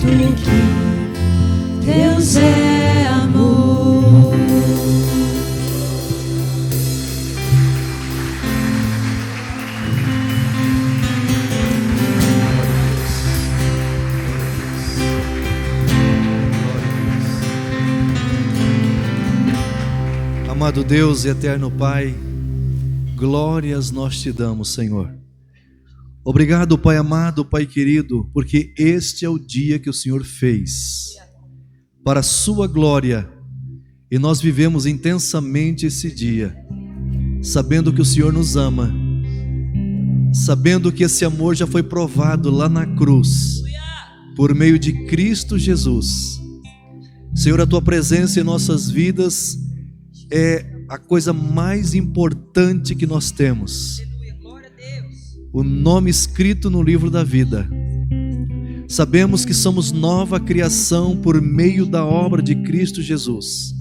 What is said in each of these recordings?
que Deus é amor. Amado Deus e eterno Pai, glórias nós te damos, Senhor. Obrigado, Pai amado, Pai querido, porque este é o dia que o Senhor fez para a sua glória, e nós vivemos intensamente esse dia, sabendo que o Senhor nos ama, sabendo que esse amor já foi provado lá na cruz, por meio de Cristo Jesus. Senhor, a tua presença em nossas vidas é a coisa mais importante que nós temos. O nome escrito no livro da vida. Sabemos que somos nova criação por meio da obra de Cristo Jesus.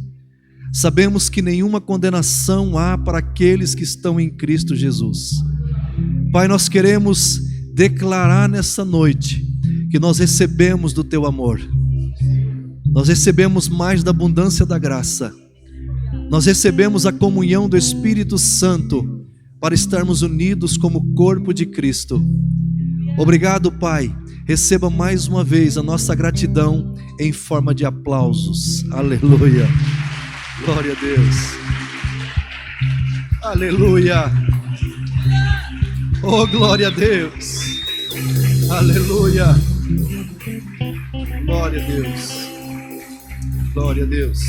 Sabemos que nenhuma condenação há para aqueles que estão em Cristo Jesus. Pai, nós queremos declarar nessa noite que nós recebemos do teu amor. Nós recebemos mais da abundância da graça. Nós recebemos a comunhão do Espírito Santo para estarmos unidos como corpo de Cristo. Obrigado, Pai. Receba mais uma vez a nossa gratidão em forma de aplausos. Aleluia. Glória a Deus. Aleluia. Oh, glória a Deus. Aleluia. Glória a Deus. Glória a Deus.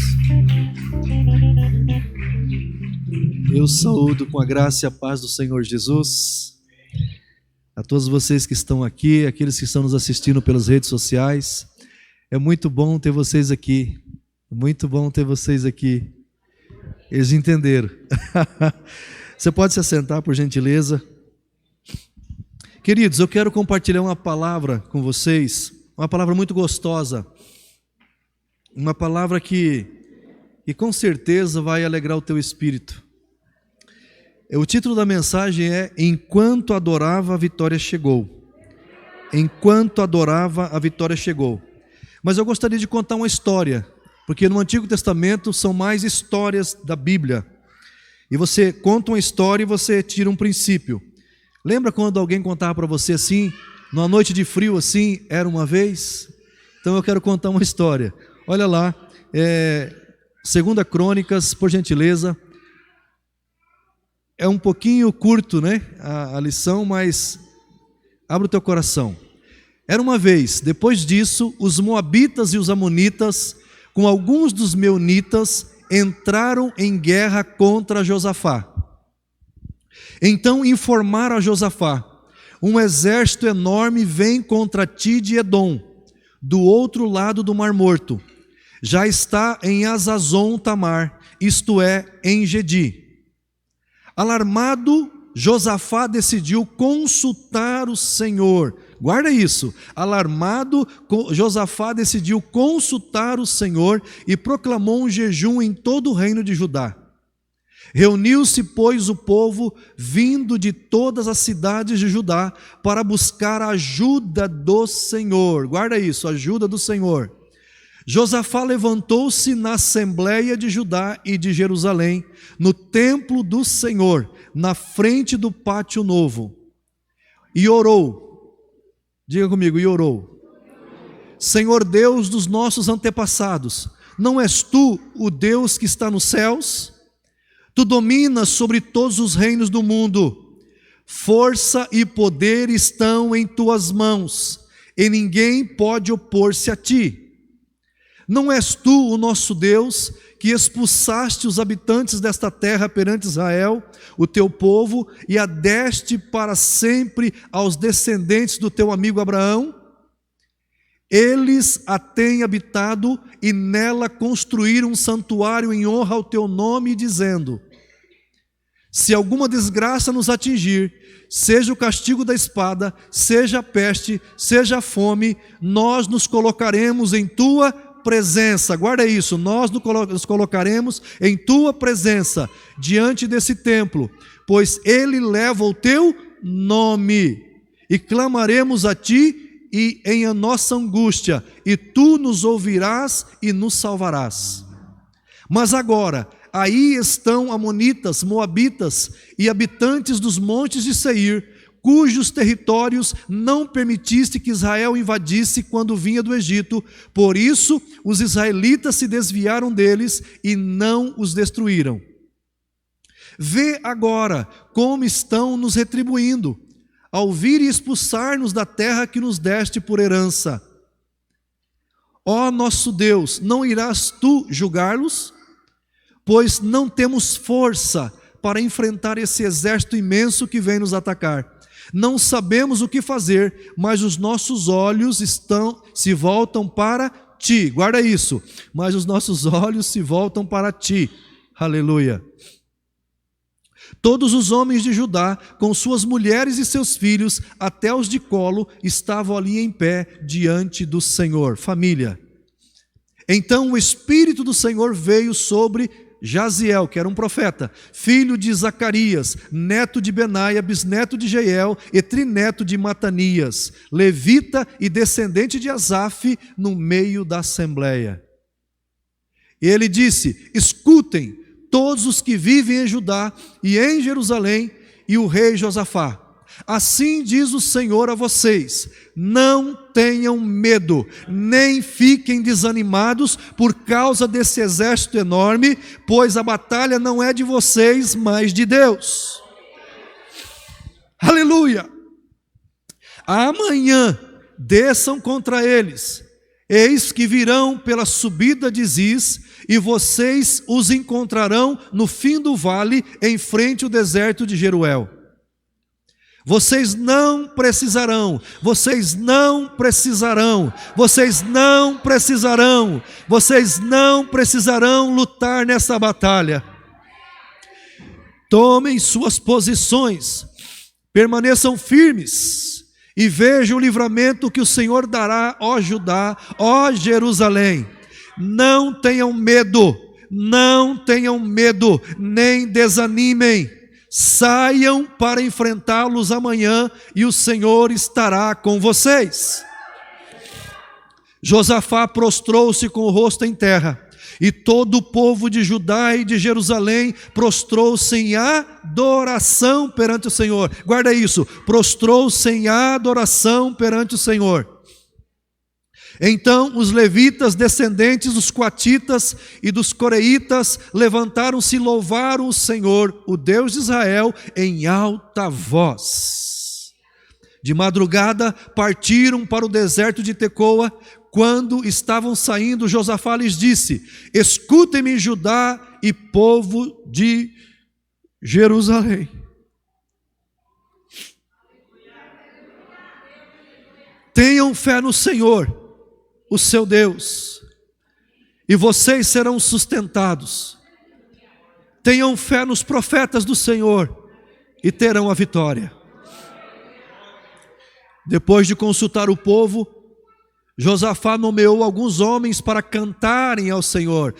Eu saúdo com a graça e a paz do Senhor Jesus a todos vocês que estão aqui, aqueles que estão nos assistindo pelas redes sociais. É muito bom ter vocês aqui. Muito bom ter vocês aqui. Eles entenderam. Você pode se assentar, por gentileza. Queridos, eu quero compartilhar uma palavra com vocês, uma palavra muito gostosa, uma palavra que com certeza vai alegrar o teu espírito. O título da mensagem é: Enquanto adorava, a vitória chegou. Enquanto adorava, a vitória chegou. Mas eu gostaria de contar uma história, porque no Antigo Testamento são mais histórias da Bíblia. E você conta uma história e você tira um princípio. Lembra quando alguém contava para você assim, numa noite de frio assim, era uma vez? Então eu quero contar uma história. Olha lá, 2 Crônicas, por gentileza. É um pouquinho curto, né, a lição, mas abre o teu coração. Era uma vez, depois disso, os moabitas e os amonitas, com alguns dos meunitas, entraram em guerra contra Josafá. Então informaram a Josafá: um exército enorme vem contra ti de Edom, do outro lado do Mar Morto. Já está em Azazon Tamar, isto é, em Gedi. Alarmado, Josafá decidiu consultar o Senhor. Guarda isso. Alarmado, Josafá decidiu consultar o Senhor e proclamou um jejum em todo o reino de Judá. Reuniu-se, pois, o povo vindo de todas as cidades de Judá para buscar a ajuda do Senhor. Guarda isso, a ajuda do Senhor. Josafá levantou-se na assembleia de Judá e de Jerusalém, no templo do Senhor, na frente do pátio novo, e orou. Diga comigo, e orou. Senhor Deus dos nossos antepassados, não és tu o Deus que está nos céus? Tu dominas sobre todos os reinos do mundo. Força e poder estão em tuas mãos, e ninguém pode opor-se a ti. Não és tu o nosso Deus, que expulsaste os habitantes desta terra perante Israel, o teu povo, e a deste para sempre aos descendentes do teu amigo Abraão? Eles a têm habitado e nela construíram um santuário em honra ao teu nome, dizendo: se alguma desgraça nos atingir, seja o castigo da espada, seja a peste, seja a fome, nós nos colocaremos em tua presença. Guarda isso, nós nos colocaremos em tua presença, diante desse templo, pois ele leva o teu nome, e clamaremos a ti e em a nossa angústia, e tu nos ouvirás e nos salvarás. Mas agora, aí estão amonitas, moabitas e habitantes dos montes de Seir, cujos territórios não permitiste que Israel invadisse quando vinha do Egito. Por isso, os israelitas se desviaram deles e não os destruíram. Vê agora como estão nos retribuindo, ao vir e expulsar-nos da terra que nos deste por herança. Ó nosso Deus, não irás tu julgá-los? Pois não temos força para enfrentar esse exército imenso que vem nos atacar. Não sabemos o que fazer, mas os nossos olhos se voltam para ti. Guarda isso. Mas os nossos olhos se voltam para ti. Aleluia. Todos os homens de Judá, com suas mulheres e seus filhos, até os de colo, estavam ali em pé diante do Senhor. Família. Então o Espírito do Senhor veio sobre Jaziel, que era um profeta, filho de Zacarias, neto de Benaia, bisneto de Jeiel e trineto de Matanias, levita e descendente de Asaf, no meio da assembleia. Ele disse: escutem todos os que vivem em Judá e em Jerusalém, e o rei Josafá. Assim diz o Senhor a vocês: não tenham medo, nem fiquem desanimados por causa desse exército enorme, pois a batalha não é de vocês, mas de Deus. Aleluia! Amanhã desçam contra eles, eis que virão pela subida de Ziz, e vocês os encontrarão no fim do vale, em frente ao deserto de Jeruel. Vocês não precisarão lutar nessa batalha. Tomem suas posições, permaneçam firmes e vejam o livramento que o Senhor dará, ó Judá, ó Jerusalém. Não tenham medo, nem desanimem. Saiam para enfrentá-los amanhã e o Senhor estará com vocês. Josafá prostrou-se com o rosto em terra, e todo o povo de Judá e de Jerusalém prostrou-se em adoração perante o Senhor. Guarda isso, prostrou-se em adoração perante o Senhor. Então os levitas, descendentes dos coatitas e dos coreitas, levantaram-se e louvaram o Senhor, o Deus de Israel, em alta voz. De madrugada partiram para o deserto de Tecoa. Quando estavam saindo, Josafá lhes disse: escutem-me, Judá e povo de Jerusalém. Tenham fé no Senhor, o seu Deus, e vocês serão sustentados. Tenham fé nos profetas do Senhor e terão a vitória. Depois de consultar o povo, Josafá nomeou alguns homens para cantarem ao Senhor,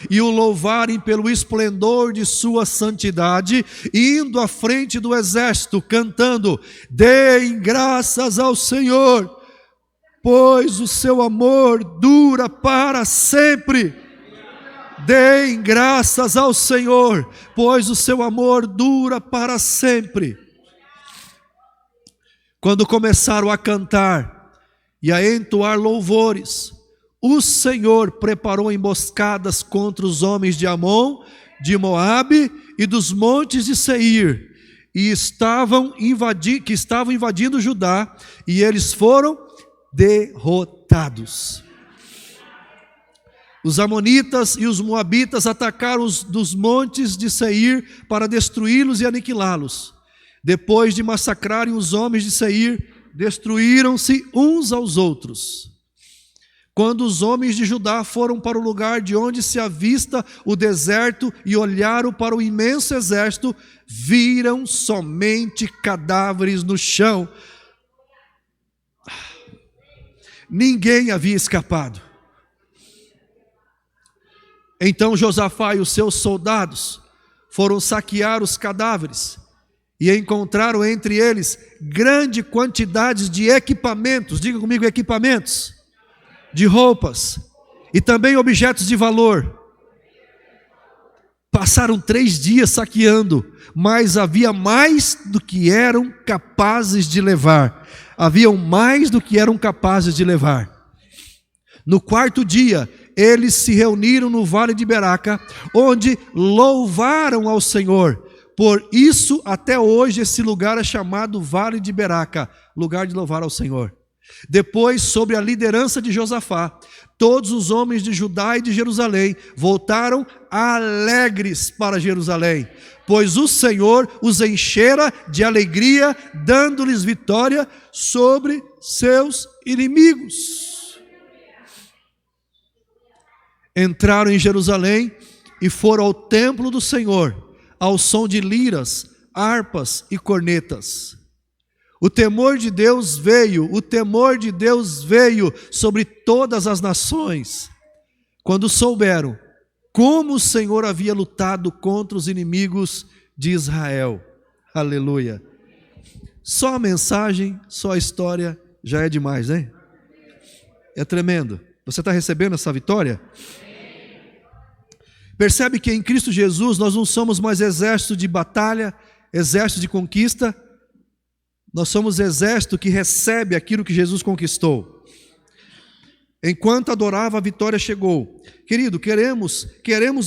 e o louvarem pelo esplendor de sua santidade, indo à frente do exército, cantando: deem graças ao Senhor, pois o seu amor dura para sempre. Deem graças ao Senhor, pois o seu amor dura para sempre. Quando começaram a cantar e a entoar louvores, o Senhor preparou emboscadas contra os homens de Amon, de Moabe e dos montes de Seir, que estavam invadindo Judá, e eles foram derrotados. Os amonitas e os moabitas atacaram os dos montes de Seir para destruí-los e aniquilá-los. Depois de massacrarem os homens de Seir, destruíram-se uns aos outros. Quando os homens de Judá foram para o lugar de onde se avista o deserto e olharam para o imenso exército, viram somente cadáveres no chão. Ninguém havia escapado. Então Josafá e os seus soldados foram saquear os cadáveres e encontraram entre eles grande quantidade de equipamentos, diga comigo, equipamentos, de roupas, e também objetos de valor. Passaram 3 dias saqueando, mas havia mais do que eram capazes de levar. Haviam mais do que eram capazes de levar. No 4º dia, eles se reuniram no vale de Beraca, onde louvaram ao Senhor. Por isso, até hoje, esse lugar é chamado Vale de Beraca, lugar de louvar ao Senhor. Depois, sob a liderança de Josafá, todos os homens de Judá e de Jerusalém voltaram alegres para Jerusalém, pois o Senhor os enchera de alegria, dando-lhes vitória sobre seus inimigos. Entraram em Jerusalém e foram ao templo do Senhor, ao som de liras, harpas e cornetas. O temor de Deus veio sobre todas as nações, quando souberam como o Senhor havia lutado contra os inimigos de Israel. Aleluia. Só a mensagem, só a história já é demais, hein? É tremendo. Você está recebendo essa vitória? Percebe que em Cristo Jesus nós não somos mais exército de batalha, exército de conquista. Nós somos exército que recebe aquilo que Jesus conquistou. Enquanto adorava, a vitória chegou. Querido, queremos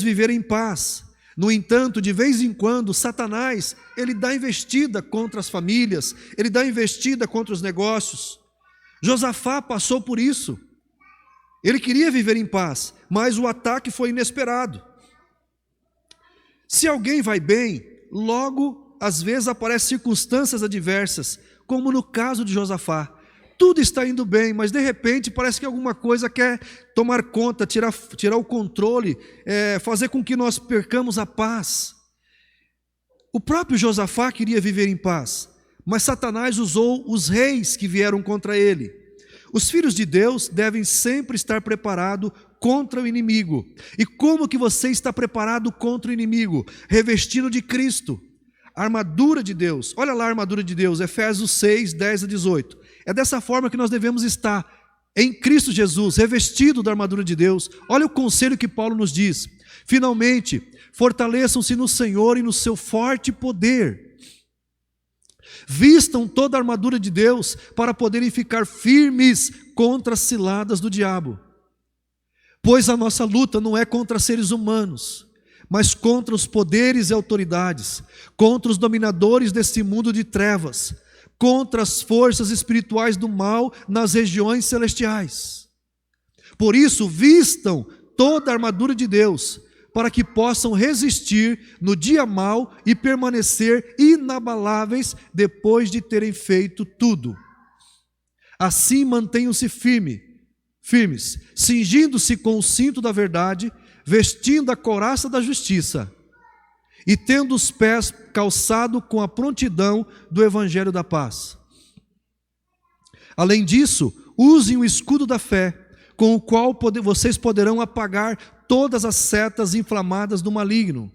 viver em paz. No entanto, de vez em quando, Satanás, ele dá investida contra as famílias, ele dá investida contra os negócios. Josafá passou por isso. Ele queria viver em paz, mas o ataque foi inesperado. Se alguém vai bem, logo às vezes aparecem circunstâncias adversas, como no caso de Josafá. Tudo está indo bem, mas de repente parece que alguma coisa quer tomar conta, tirar o controle, fazer com que nós percamos a paz. O próprio Josafá queria viver em paz, mas Satanás usou os reis que vieram contra ele. Os filhos de Deus devem sempre estar preparados contra o inimigo. E como que você está preparado contra o inimigo? Revestindo de Cristo. A armadura de Deus, olha lá a armadura de Deus, Efésios 6, 10 a 18. É dessa forma que nós devemos estar, em Cristo Jesus, revestido da armadura de Deus. Olha o conselho que Paulo nos diz. Finalmente, fortaleçam-se no Senhor e no seu forte poder. Vistam toda a armadura de Deus para poderem ficar firmes contra as ciladas do diabo. Pois a nossa luta não é contra seres humanos, mas contra os poderes e autoridades, contra os dominadores desse mundo de trevas, contra as forças espirituais do mal nas regiões celestiais. Por isso, vistam toda a armadura de Deus, para que possam resistir no dia mau e permanecer inabaláveis depois de terem feito tudo. Assim mantenham-se firmes, cingindo-se com o cinto da verdade, vestindo a couraça da justiça e tendo os pés calçados com a prontidão do evangelho da paz. Além disso, usem o escudo da fé, com o qual vocês poderão apagar todas as setas inflamadas do maligno.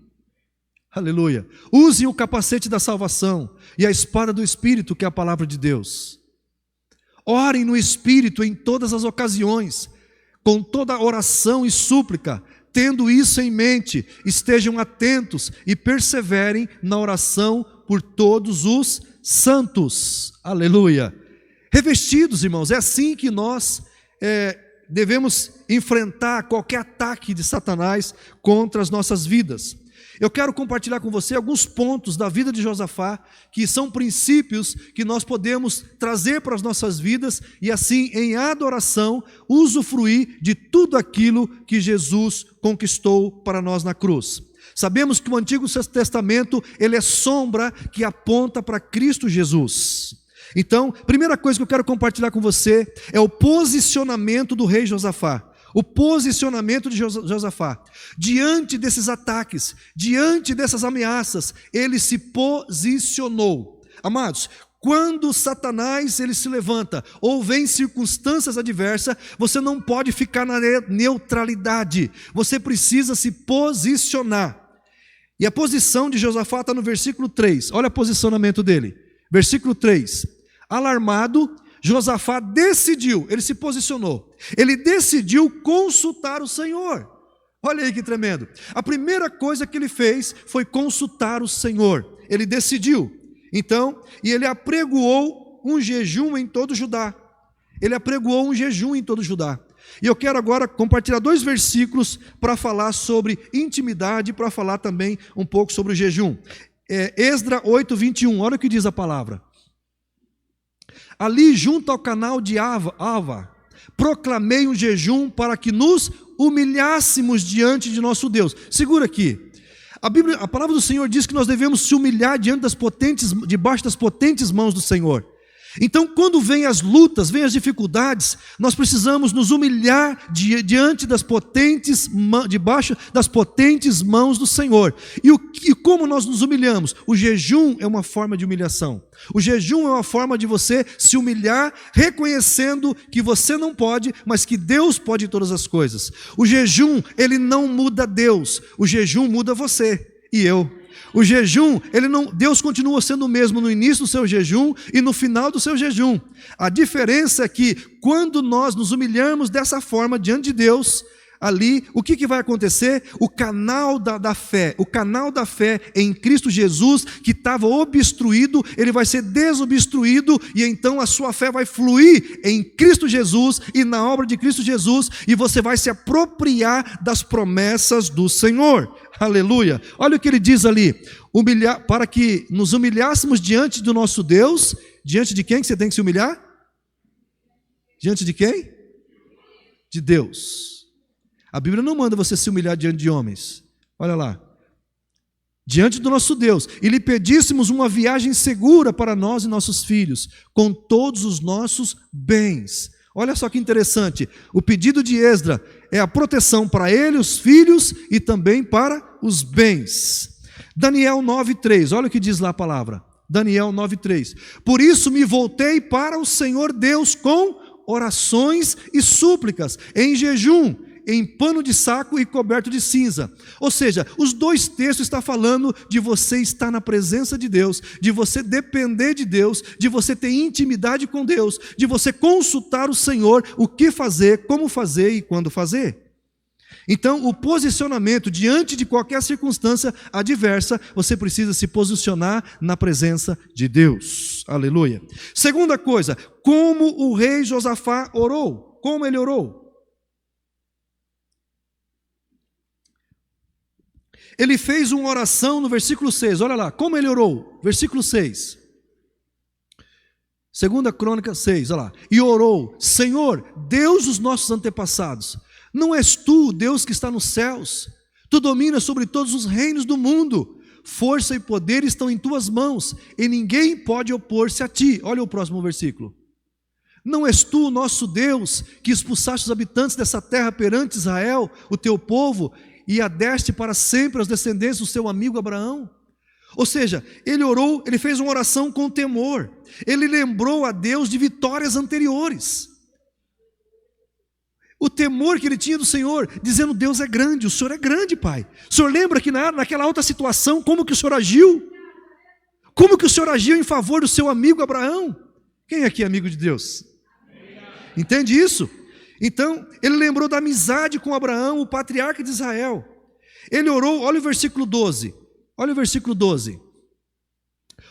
Aleluia. Usem o capacete da salvação e a espada do Espírito, que é a palavra de Deus. Orem no Espírito em todas as ocasiões, com toda oração e súplica. Tendo isso em mente, estejam atentos e perseverem na oração por todos os santos. Aleluia. Revestidos, irmãos, é assim que nós devemos enfrentar qualquer ataque de Satanás contra as nossas vidas. Eu quero compartilhar com você alguns pontos da vida de Josafá, que são princípios que nós podemos trazer para as nossas vidas e assim, em adoração, usufruir de tudo aquilo que Jesus conquistou para nós na cruz. Sabemos que o Antigo Testamento, ele é sombra que aponta para Cristo Jesus. Então, primeira coisa que eu quero compartilhar com você é o posicionamento do rei Josafá. O posicionamento de Josafá. Diante desses ataques, diante dessas ameaças, ele se posicionou. Amados, quando Satanás ele se levanta ou vem circunstâncias adversas, você não pode ficar na neutralidade. Você precisa se posicionar. E a posição de Josafá está no versículo 3. Olha o posicionamento dele. Versículo 3. Alarmado, Josafá decidiu, ele se posicionou. Ele decidiu consultar o Senhor. Olha aí que tremendo. A primeira coisa que ele fez foi consultar o Senhor. Ele decidiu. Então, e ele apregoou um jejum em todo Judá. Ele apregoou um jejum em todo Judá. E eu quero agora compartilhar 2 versículos para falar sobre intimidade, para falar também um pouco sobre o jejum. Esdra 8:21, olha o que diz a palavra. Ali junto ao canal de Ava, proclamei um jejum para que nos humilhássemos diante de nosso Deus. Segura aqui. A palavra do Senhor diz que nós devemos se humilhar debaixo das potentes mãos do Senhor. Então, quando vêm as lutas, vêm as dificuldades, nós precisamos nos humilhar debaixo das potentes mãos do Senhor. E como nós nos humilhamos? O jejum é uma forma de humilhação. O jejum é uma forma de você se humilhar, reconhecendo que você não pode, mas que Deus pode todas as coisas. O jejum, ele não muda Deus. O jejum muda você e eu. O jejum, Deus continua sendo o mesmo no início do seu jejum e no final do seu jejum. A diferença é que quando nós nos humilhamos dessa forma diante de Deus, ali, o que vai acontecer? O canal da fé em Cristo Jesus, que estava obstruído, ele vai ser desobstruído, e então a sua fé vai fluir em Cristo Jesus e na obra de Cristo Jesus, e você vai se apropriar das promessas do Senhor. Aleluia. Olha o que ele diz ali: para que nos humilhássemos diante do nosso Deus. Diante de quem que você tem que se humilhar? Diante de quem? De Deus. A Bíblia não manda você se humilhar diante de homens. Olha lá. Diante do nosso Deus, e lhe pedíssemos uma viagem segura para nós e nossos filhos, com todos os nossos bens. Olha só que interessante, o pedido de Esdra é a proteção para ele, os filhos, e também para os bens. Daniel 9:3, olha o que diz lá a palavra. Daniel 9:3. Por isso me voltei para o Senhor Deus com orações e súplicas, em jejum, em pano de saco e coberto de cinza. Ou seja, os 2 textos estão falando de você estar na presença de Deus, de você depender de Deus, de você ter intimidade com Deus, de você consultar o Senhor, o que fazer, como fazer e quando fazer. Então, o posicionamento diante de qualquer circunstância adversa, você precisa se posicionar na presença de Deus. Aleluia. Segunda coisa, como o rei Josafá orou. Como ele orou? Ele fez uma oração no versículo 6, olha lá, como ele orou, versículo 6, 2 Crônica 6, olha lá, e orou: Senhor, Deus dos nossos antepassados, não és tu o Deus que está nos céus, tu dominas sobre todos os reinos do mundo, força e poder estão em tuas mãos, e ninguém pode opor-se a ti. Olha o próximo versículo. Não és tu o nosso Deus, que expulsaste os habitantes dessa terra perante Israel, o teu povo, e a deste para sempre aos descendentes do seu amigo Abraão? Ou seja, ele orou, ele fez uma oração com temor, ele lembrou a Deus de vitórias anteriores, o temor que ele tinha do Senhor, dizendo: Deus é grande, o Senhor é grande, Pai. O Senhor lembra que naquela outra situação, como que o Senhor agiu? Como que o Senhor agiu em favor do seu amigo Abraão? Quem aqui é amigo de Deus? Entende isso? Então, ele lembrou da amizade com Abraão, o patriarca de Israel. Ele orou, olha o versículo 12. Olha o versículo 12.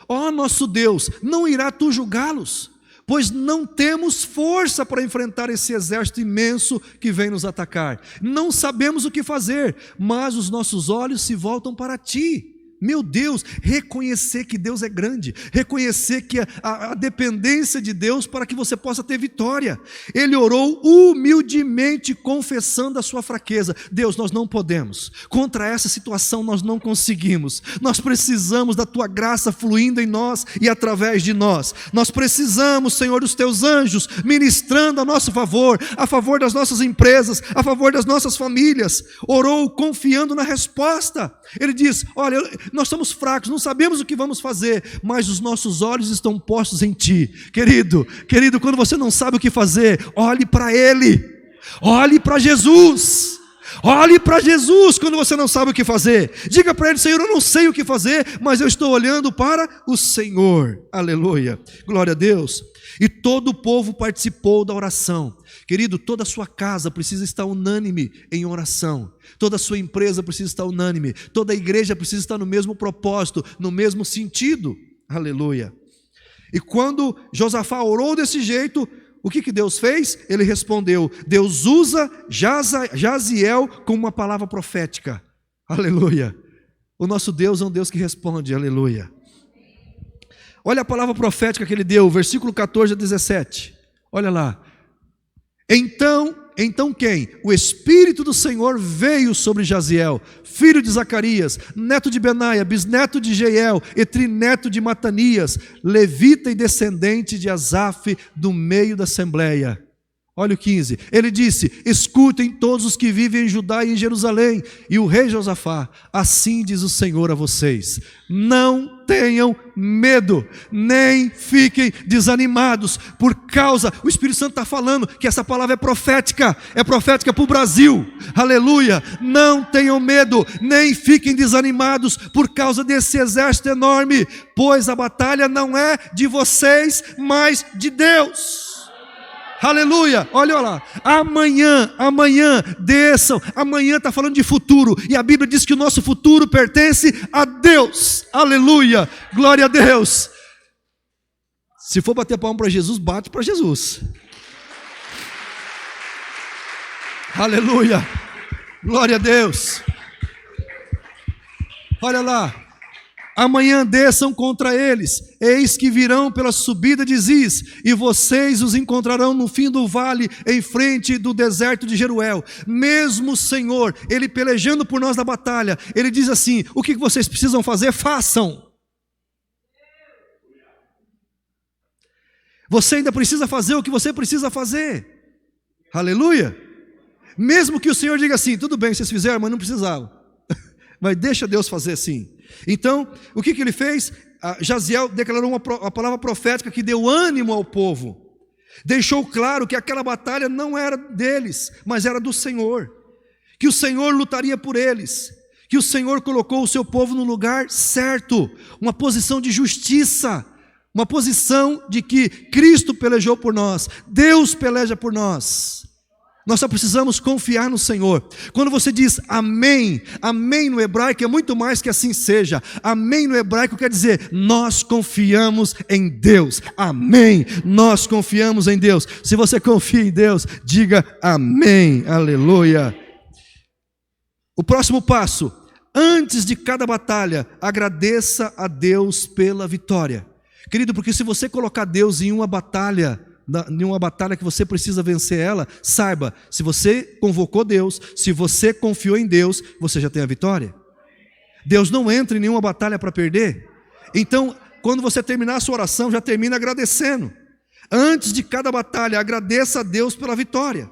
Ó nosso Deus, não irá tu julgá-los? Pois não temos força para enfrentar esse exército imenso que vem nos atacar. Não sabemos o que fazer, mas os nossos olhos se voltam para ti. Meu Deus, reconhecer que Deus é grande, reconhecer que a dependência de Deus para que você possa ter vitória. Ele orou humildemente, confessando a sua fraqueza. Deus, nós não podemos, contra essa situação nós não conseguimos, nós precisamos da tua graça fluindo em nós e através de nós. Nós precisamos, Senhor, dos teus anjos ministrando a nosso favor, a favor das nossas empresas, a favor das nossas famílias. Orou confiando na resposta. Ele diz: olha, nós estamos fracos, não sabemos o que vamos fazer, mas os nossos olhos estão postos em ti. Querido, quando você não sabe o que fazer, olhe para Ele, olhe para Jesus, Olhe para Jesus quando você não sabe o que fazer. Diga para Ele: Senhor, eu não sei o que fazer, mas eu estou olhando para o Senhor. Aleluia, glória a Deus. E todo o povo participou da oração. Querido, toda a sua casa precisa estar unânime em oração. Toda a sua empresa precisa estar unânime. Toda a igreja precisa estar no mesmo propósito, no mesmo sentido. Aleluia. E quando Josafá orou desse jeito, o que Deus fez? Ele respondeu. Deus usa Jaziel como uma palavra profética. Aleluia. O nosso Deus é um Deus que responde. Aleluia. Olha a palavra profética que ele deu, versículo 14 a 17. Olha lá. Então quem? O Espírito do Senhor veio sobre Jaziel, filho de Zacarias, neto de Benaia, bisneto de Jeiel, e trineto de Matanias, levita e descendente de Asaf, do meio da assembleia. Olha o 15, ele disse: escutem todos os que vivem em Judá e em Jerusalém, e o rei Josafá, assim diz o Senhor a vocês: não tenham medo, nem fiquem desanimados, por causa, o Espírito Santo está falando que essa palavra é profética para o Brasil, aleluia. Não tenham medo, nem fiquem desanimados, por causa desse exército enorme, pois a batalha não é de vocês, mas de Deus. Aleluia, olha lá, amanhã desçam, amanhã está falando de futuro, e a Bíblia diz que o nosso futuro pertence a Deus, aleluia, glória a Deus. Se for bater palma para Jesus, bate para Jesus, aleluia, glória a Deus. Olha lá, amanhã desçam contra eles, eis que virão pela subida de Ziz, e vocês os encontrarão no fim do vale, em frente do deserto de Jeruel. Mesmo o Senhor, Ele pelejando por nós na batalha, Ele diz assim: o que vocês precisam fazer, façam. Você ainda precisa fazer o que você precisa fazer, aleluia. Mesmo que o Senhor diga assim: tudo bem, vocês fizeram, mas não precisavam. Mas deixa Deus fazer assim. Então, o que ele fez? Jaziel declarou uma palavra profética que deu ânimo ao povo. Deixou claro que aquela batalha não era deles, mas era do Senhor. Que o Senhor lutaria por eles. Que o Senhor colocou o seu povo no lugar certo. Uma posição de justiça. Uma posição de que Cristo pelejou por nós. Deus peleja por nós. Nós só precisamos confiar no Senhor. Quando você diz amém, amém no hebraico é muito mais que assim seja. Amém no hebraico quer dizer: nós confiamos em Deus. Amém, nós confiamos em Deus. Se você confia em Deus, diga amém, aleluia. O próximo passo: antes de cada batalha, agradeça a Deus pela vitória. Querido, porque se você colocar Deus em uma batalha que você precisa vencer ela, saiba, se você convocou Deus, se você confiou em Deus, você já tem a vitória. Deus não entra em nenhuma batalha para perder. Então, quando você terminar a sua oração, já termina agradecendo. Antes de cada batalha, agradeça a Deus pela vitória.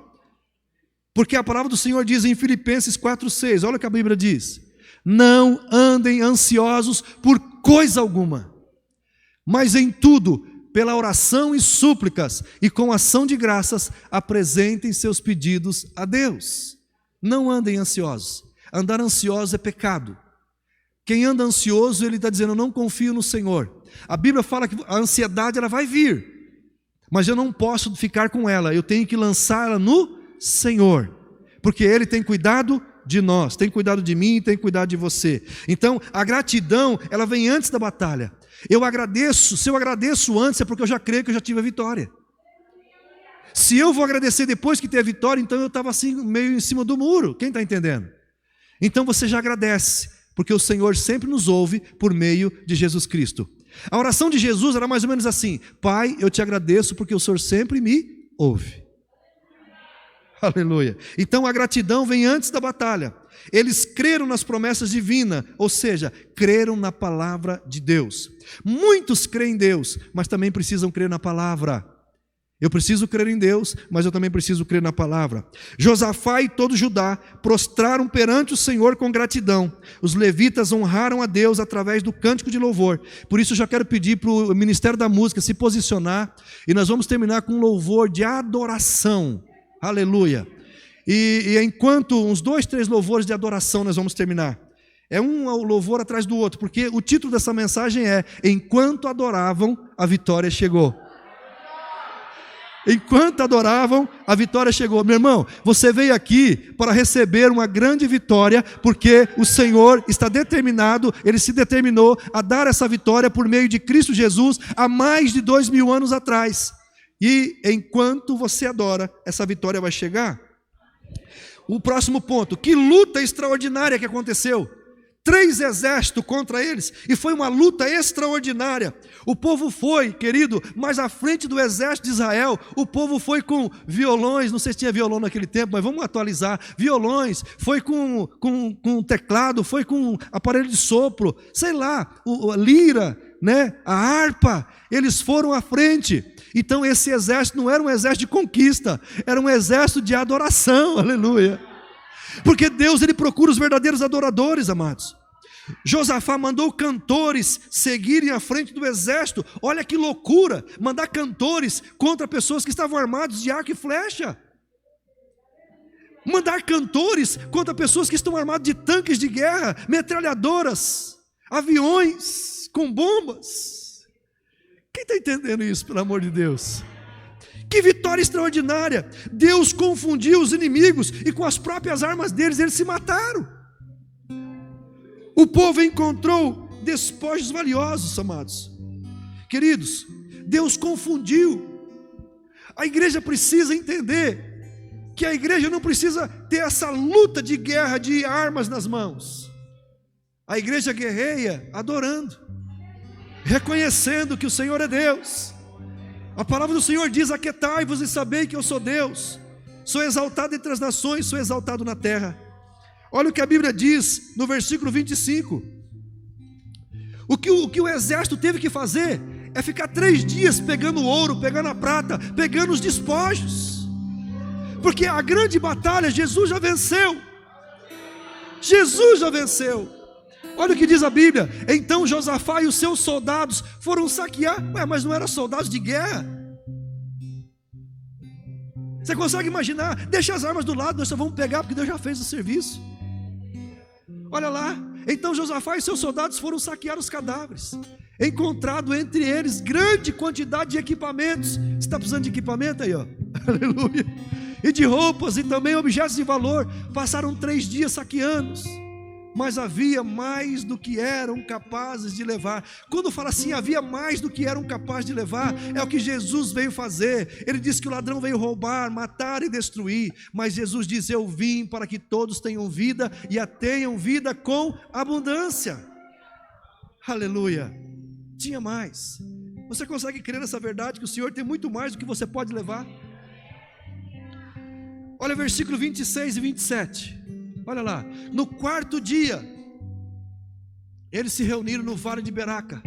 Porque a palavra do Senhor diz em Filipenses 4:6, olha o que a Bíblia diz: não andem ansiosos por coisa alguma, mas em tudo, pela oração e súplicas, e com ação de graças, apresentem seus pedidos a Deus. Não andem ansiosos. Andar ansioso é pecado. Quem anda ansioso, ele está dizendo: eu não confio no Senhor. A Bíblia fala que a ansiedade ela vai vir, mas eu não posso ficar com ela, eu tenho que lançá-la no Senhor, porque Ele tem cuidado de nós, tem cuidado de mim, tem cuidado de você. Então a gratidão, ela vem antes da batalha. Eu agradeço, se eu agradeço antes é porque eu já creio que eu já tive a vitória. Se eu vou agradecer depois que ter a vitória, então eu estava assim meio em cima do muro. Quem está entendendo? Então você já agradece, porque o Senhor sempre nos ouve por meio de Jesus Cristo. A oração de Jesus era mais ou menos assim: Pai, eu te agradeço porque o Senhor sempre me ouve. Aleluia. Então a gratidão vem antes da batalha. Eles creram nas promessas divinas, ou seja, creram na palavra de Deus. Muitos creem em Deus, mas também precisam crer na palavra. Eu preciso crer em Deus, mas eu também preciso crer na palavra. Josafá e todo Judá prostraram perante o Senhor com gratidão. Os levitas honraram a Deus através do cântico de louvor. Por isso eu já quero pedir para o Ministério da Música se posicionar, e nós vamos terminar com um louvor de adoração. Aleluia. E enquanto uns 2, 3 louvores de adoração nós vamos terminar. É um louvor atrás do outro, porque o título dessa mensagem é: Enquanto adoravam, a vitória chegou. Enquanto adoravam, a vitória chegou. Meu irmão, você veio aqui para receber uma grande vitória, porque o Senhor está determinado, Ele se determinou a dar essa vitória por meio de Cristo Jesus há mais de 2000 anos atrás. E enquanto você adora, essa vitória vai chegar. O próximo ponto: que luta extraordinária que aconteceu. 3 exércitos contra eles, e foi uma luta extraordinária. O povo foi, querido, mais à frente do exército de Israel. O povo foi com violões, não sei se tinha violão naquele tempo, mas vamos atualizar, violões, foi com teclado, foi com aparelho de sopro, sei lá, a lira, né, a harpa, eles foram à frente. Então esse exército não era um exército de conquista, era um exército de adoração, aleluia. Porque Deus, Ele procura os verdadeiros adoradores, amados. Josafá mandou cantores seguirem à frente do exército. Olha que loucura, mandar cantores contra pessoas que estavam armados de arco e flecha. Mandar cantores contra pessoas que estão armadas de tanques de guerra, metralhadoras, aviões com bombas. Quem está entendendo isso, pelo amor de Deus? Que vitória extraordinária! Deus confundiu os inimigos e com as próprias armas deles, eles se mataram. O povo encontrou despojos valiosos, amados. Queridos, Deus confundiu. A igreja precisa entender que a igreja não precisa ter essa luta de guerra de armas nas mãos. A igreja guerreia adorando, reconhecendo que o Senhor é Deus. A palavra do Senhor diz: aquietai-vos e sabei que eu sou Deus, sou exaltado entre as nações, sou exaltado na terra. Olha o que a Bíblia diz no versículo 25. O que o exército teve que fazer é ficar 3 dias pegando o ouro, pegando a prata, pegando os despojos, porque a grande batalha Jesus já venceu. Jesus já venceu. Olha o que diz a Bíblia: então Josafá e os seus soldados foram saquear. Mas não eram soldados de guerra? Você consegue imaginar? Deixa as armas do lado, nós só vamos pegar porque Deus já fez o serviço. Olha lá, então Josafá e seus soldados foram saquear os cadáveres, encontrado entre eles grande quantidade de equipamentos. Você está precisando de equipamento aí, ó? Aleluia. E de roupas e também objetos de valor. Passaram 3 dias saqueando, mas havia mais do que eram capazes de levar. Quando fala assim, havia mais do que eram capazes de levar, é o que Jesus veio fazer. Ele disse que o ladrão veio roubar, matar e destruir, mas Jesus diz: eu vim para que todos tenham vida e a tenham vida com abundância. Aleluia. Tinha mais. Você consegue crer nessa verdade, que o Senhor tem muito mais do que você pode levar? Olha versículo 26 e 27. Olha lá, no 4º dia, eles se reuniram no vale de Beraca,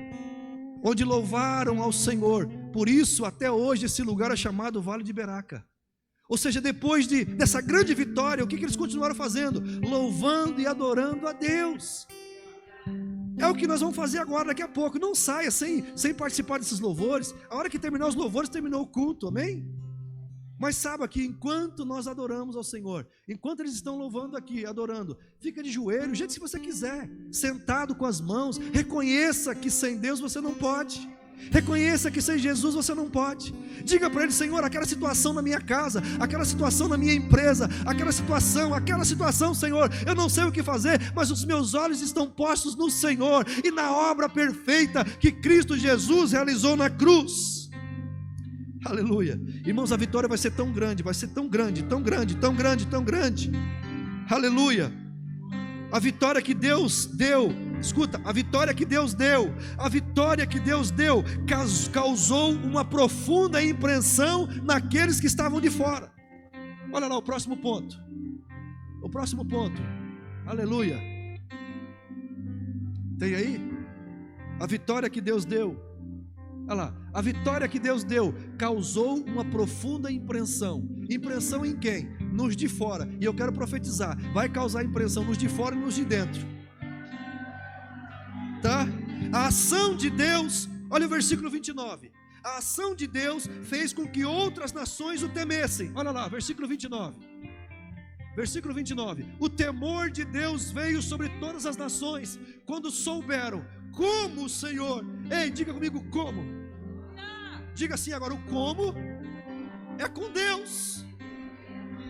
onde louvaram ao Senhor. Por isso, até hoje, esse lugar é chamado Vale de Beraca. Ou seja, depois dessa grande vitória, o que eles continuaram fazendo? Louvando e adorando a Deus. É o que nós vamos fazer agora, daqui a pouco. Não saia sem participar desses louvores. A hora que terminar os louvores, terminou o culto, amém? Mas saiba que enquanto nós adoramos ao Senhor, enquanto eles estão louvando aqui, adorando, fica de joelho, do jeito que você quiser, sentado com as mãos. Reconheça que sem Deus você não pode. Reconheça que sem Jesus você não pode. Diga para Ele: Senhor, aquela situação na minha casa, aquela situação na minha empresa, aquela situação, Senhor, eu não sei o que fazer, mas os meus olhos estão postos no Senhor e na obra perfeita que Cristo Jesus realizou na cruz. Aleluia. Irmãos, a vitória vai ser tão grande, vai ser tão grande, tão grande, tão grande, tão grande. Aleluia. A vitória que Deus deu, escuta, a vitória que Deus deu causou uma profunda impressão naqueles que estavam de fora. Olha lá o próximo ponto. Aleluia. Tem aí? A vitória que Deus deu. Olha lá, a vitória que Deus deu causou uma profunda impressão. Impressão em quem? Nos de fora. E eu quero profetizar: vai causar impressão nos de fora e nos de dentro. Tá? A ação de Deus, olha o versículo 29. A ação de Deus fez com que outras nações o temessem. Olha lá, versículo 29. Versículo 29. O temor de Deus veio sobre todas as nações, quando souberam como o Senhor... Ei, diga comigo como. Diga assim agora, o como é com Deus,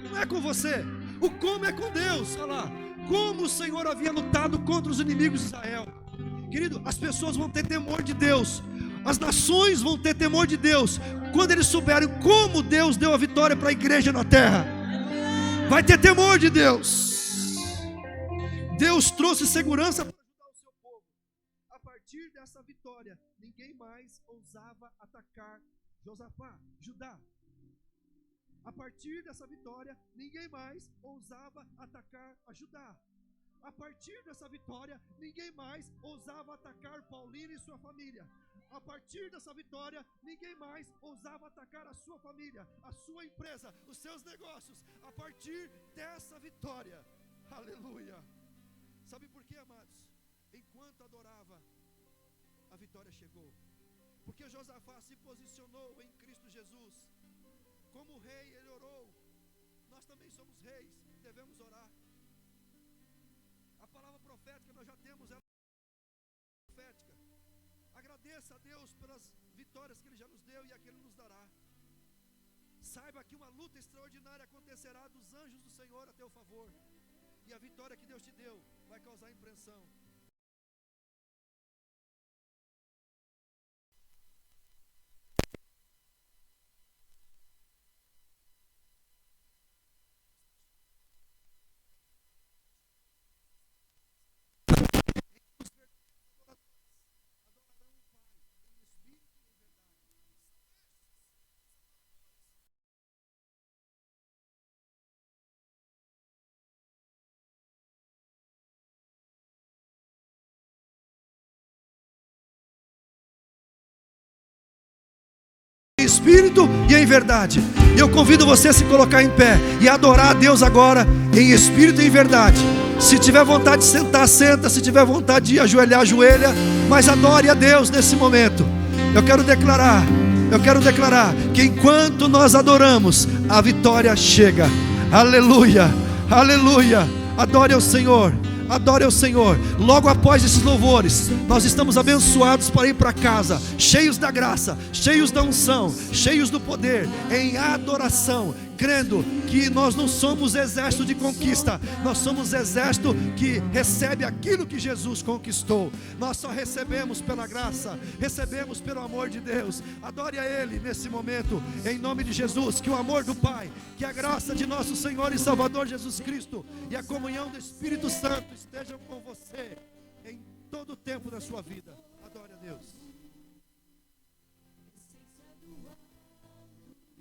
não é com você. O como é com Deus. Olha lá, como o Senhor havia lutado contra os inimigos de Israel. Querido, as pessoas vão ter temor de Deus, as nações vão ter temor de Deus, quando eles souberem como Deus deu a vitória para a igreja na terra. Vai ter temor de Deus. Deus trouxe segurança para ajudar o seu povo. A partir dessa vitória, ninguém mais ousava atacar Josafá, Judá. A partir dessa vitória, ninguém mais ousava atacar a Judá. A partir dessa vitória, ninguém mais ousava atacar Paulino e sua família. A partir dessa vitória, ninguém mais ousava atacar a sua família, a sua empresa, os seus negócios. A partir dessa vitória, aleluia. Sabe por quê, amados? Enquanto adorava, a vitória chegou. Porque Josafá se posicionou em Cristo Jesus. Como rei, ele orou. Nós também somos reis, devemos orar. A palavra profética nós já temos, ela é profética. Agradeça a Deus pelas vitórias que Ele já nos deu e a que Ele nos dará. Saiba que uma luta extraordinária acontecerá dos anjos do Senhor a teu favor. E a vitória que Deus te deu vai causar impressão. Em espírito e em verdade. E eu convido você a se colocar em pé e adorar a Deus agora em espírito e em verdade. Se tiver vontade de sentar, senta. Se tiver vontade de ajoelhar, ajoelha. Mas adore a Deus nesse momento. Eu quero declarar que enquanto nós adoramos, a vitória chega. Aleluia, aleluia. Adore ao Senhor. Adore ao Senhor. Logo após esses louvores, nós estamos abençoados para ir para casa, cheios da graça, cheios da unção, cheios do poder, em adoração, crendo que nós não somos exército de conquista, nós somos exército que recebe aquilo que Jesus conquistou. Nós só recebemos pela graça, recebemos pelo amor de Deus. Adore a Ele nesse momento, em nome de Jesus. Que o amor do Pai, que a graça de nosso Senhor e Salvador Jesus Cristo e a comunhão do Espírito Santo estejam com você em todo o tempo da sua vida. Adore a Deus.